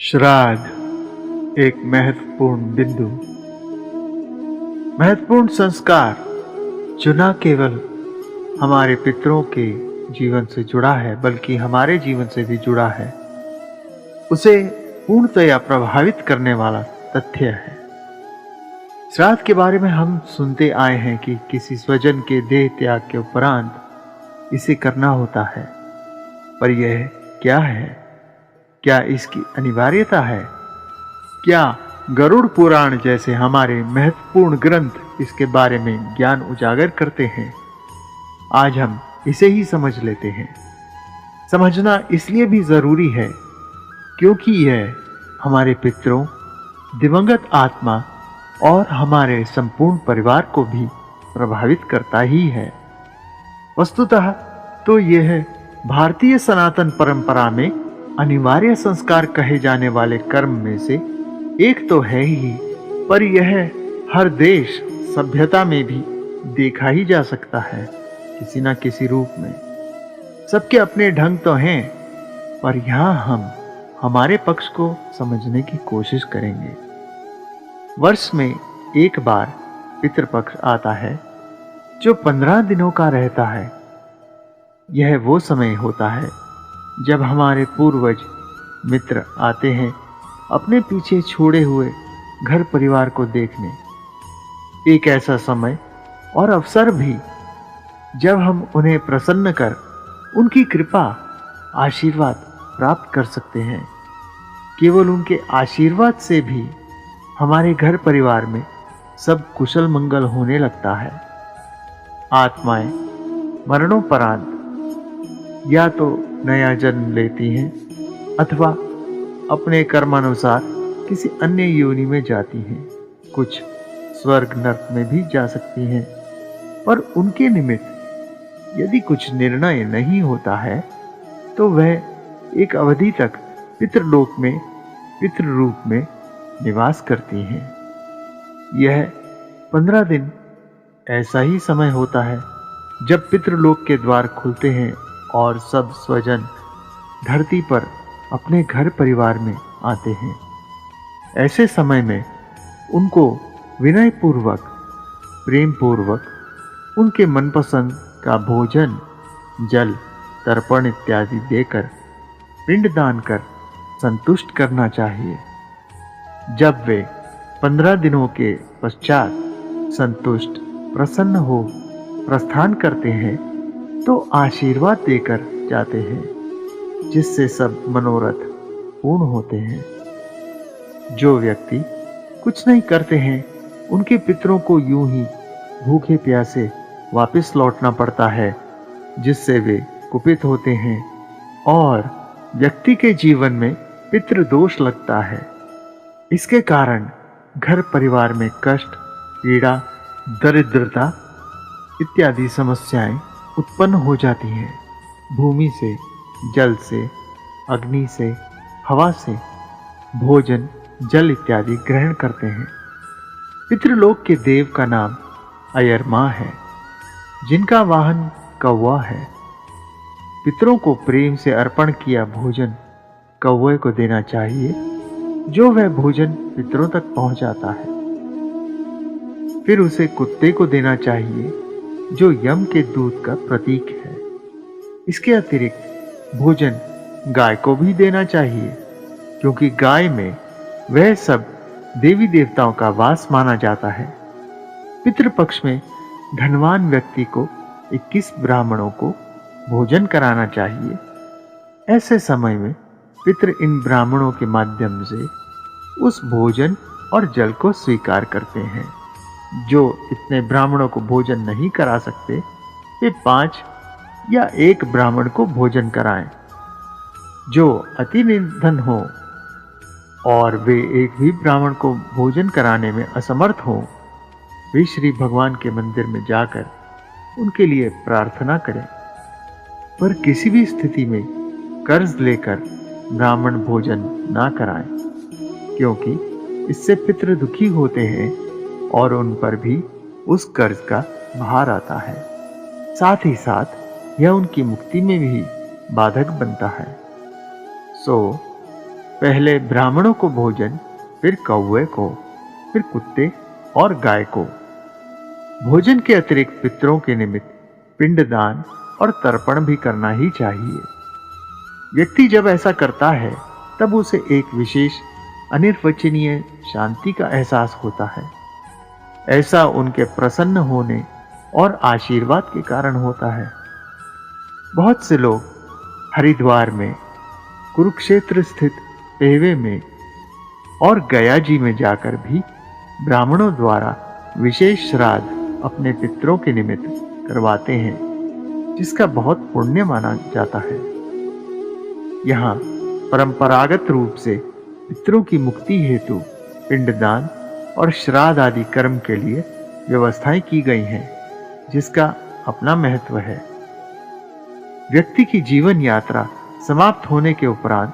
श्राद्ध एक महत्वपूर्ण बिंदु, महत्वपूर्ण संस्कार जो न केवल हमारे पितरों के जीवन से जुड़ा है बल्कि हमारे जीवन से भी जुड़ा है, उसे पूर्णतया प्रभावित करने वाला तथ्य है। श्राद्ध के बारे में हम सुनते आए हैं कि किसी स्वजन के देह त्याग के उपरांत इसे करना होता है, पर यह क्या है? क्या इसकी अनिवार्यता है? क्या गरुड़ पुराण जैसे हमारे महत्वपूर्ण ग्रंथ इसके बारे में ज्ञान उजागर करते हैं? आज हम इसे ही समझ लेते हैं। समझना इसलिए भी जरूरी है क्योंकि यह हमारे पितरों, दिवंगत आत्मा और हमारे संपूर्ण परिवार को भी प्रभावित करता ही है। वस्तुतः तो यह भारतीय सनातन परंपरा में अनिवार्य संस्कार कहे जाने वाले कर्म में से एक तो है ही, पर यह हर देश सभ्यता में भी देखा ही जा सकता है किसी न किसी रूप में। सबके अपने ढंग तो हैं, पर यहाँ हम हमारे पक्ष को समझने की कोशिश करेंगे। वर्ष में एक बार पितृपक्ष आता है जो 15 दिनों का रहता है। यह वो समय होता है जब हमारे पूर्वज मित्र आते हैं अपने पीछे छोड़े हुए घर परिवार को देखने। एक ऐसा समय और अवसर भी जब हम उन्हें प्रसन्न कर उनकी कृपा, आशीर्वाद प्राप्त कर सकते हैं। केवल उनके आशीर्वाद से भी हमारे घर परिवार में सब कुशल मंगल होने लगता है। आत्माएं मरणोपरांत या तो नया जन्म लेती हैं अथवा अपने कर्मानुसार किसी अन्य योनि में जाती हैं। कुछ स्वर्ग नरक में भी जा सकती हैं, पर उनके निमित्त यदि कुछ निर्णय नहीं होता है तो वह एक अवधि तक पितृलोक में पितृ रूप में निवास करती हैं। यह 15 दिन ऐसा ही समय होता है जब पितृलोक के द्वार खुलते हैं और सब स्वजन धरती पर अपने घर परिवार में आते हैं। ऐसे समय में उनको विनय पूर्वक, प्रेम पूर्वक उनके मनपसंद का भोजन, जल, तर्पण इत्यादि देकर पिंडदान कर संतुष्ट करना चाहिए। जब वे 15 दिनों के पश्चात संतुष्ट, प्रसन्न हो प्रस्थान करते हैं तो आशीर्वाद देकर जाते हैं, जिससे सब मनोरथ पूर्ण होते हैं। जो व्यक्ति कुछ नहीं करते हैं उनके पितरों को यूं ही भूखे प्यासे वापस लौटना पड़ता है, जिससे वे कुपित होते हैं और व्यक्ति के जीवन में पितृदोष लगता है। इसके कारण घर परिवार में कष्ट, पीड़ा, दरिद्रता इत्यादि समस्याएं उत्पन्न हो जाती हैं। भूमि से, जल से, अग्नि से, हवा से भोजन, जल इत्यादि ग्रहण करते हैं। पितृलोक के देव का नाम अयरमा है, जिनका वाहन कौवा है। पितरों को प्रेम से अर्पण किया भोजन कौवे को देना चाहिए, जो वह भोजन पितरों तक पहुंचाता है। फिर उसे कुत्ते को देना चाहिए, जो यम के दूत का प्रतीक है। इसके अतिरिक्त भोजन गाय को भी देना चाहिए, क्योंकि गाय में वह सब देवी देवताओं का वास माना जाता है। पितृपक्ष में धनवान व्यक्ति को 21 ब्राह्मणों को भोजन कराना चाहिए। ऐसे समय में पितृ इन ब्राह्मणों के माध्यम से उस भोजन और जल को स्वीकार करते हैं। जो इतने ब्राह्मणों को भोजन नहीं करा सकते, वे 5 या 1 ब्राह्मण को भोजन कराएं। जो अति निर्धन हो और वे एक भी ब्राह्मण को भोजन कराने में असमर्थ हो, वे श्री भगवान के मंदिर में जाकर उनके लिए प्रार्थना करें। पर किसी भी स्थिति में कर्ज लेकर ब्राह्मण भोजन ना कराएं, क्योंकि इससे पितृ दुखी होते हैं और उन पर भी उस कर्ज का भार आता है। साथ ही साथ यह उनकी मुक्ति में भी बाधक बनता है। सो पहले ब्राह्मणों को भोजन, फिर कौवे को, फिर कुत्ते और गाय को। भोजन के अतिरिक्त पितरों के निमित्त पिंडदान और तर्पण भी करना ही चाहिए। व्यक्ति जब ऐसा करता है तब उसे एक विशेष अनिर्वचनीय शांति का एहसास होता है। ऐसा उनके प्रसन्न होने और आशीर्वाद के कारण होता है। बहुत से लोग हरिद्वार में, कुरुक्षेत्र स्थित पेवे में और गया जी में जाकर भी ब्राह्मणों द्वारा विशेष श्राद्ध अपने पितरों के निमित्त करवाते हैं, जिसका बहुत पुण्य माना जाता है। यहाँ परंपरागत रूप से पितरों की मुक्ति हेतु पिंडदान और श्राद्ध आदि कर्म के लिए व्यवस्थाएं की गई हैं, जिसका अपना महत्व है। व्यक्ति की जीवन यात्रा समाप्त होने के उपरांत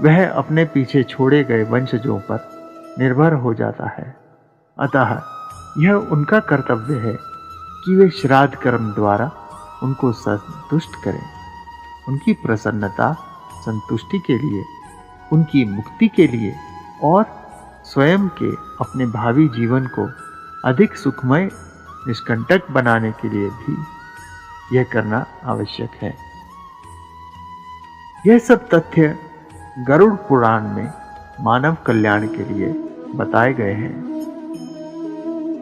वह अपने पीछे छोड़े गए वंशजों पर निर्भर हो जाता है। अतः यह उनका कर्तव्य है कि वे श्राद्ध कर्म द्वारा उनको संतुष्ट करें। उनकी प्रसन्नता, संतुष्टि के लिए, उनकी मुक्ति के लिए और स्वयं के अपने भावी जीवन को अधिक सुखमय, निष्कंटक बनाने के लिए भी यह करना आवश्यक है। यह सब तथ्य गरुड़ पुराण में मानव कल्याण के लिए बताए गए हैं।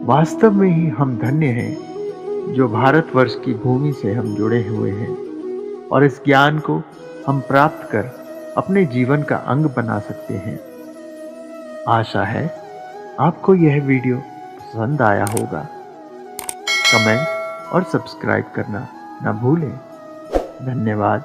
वास्तव में ही हम धन्य हैं जो भारतवर्ष की भूमि से हम जुड़े हुए हैं और इस ज्ञान को हम प्राप्त कर अपने जीवन का अंग बना सकते हैं। आशा है आपको यह वीडियो पसंद आया होगा। कमेंट और सब्सक्राइब करना न भूलें। धन्यवाद।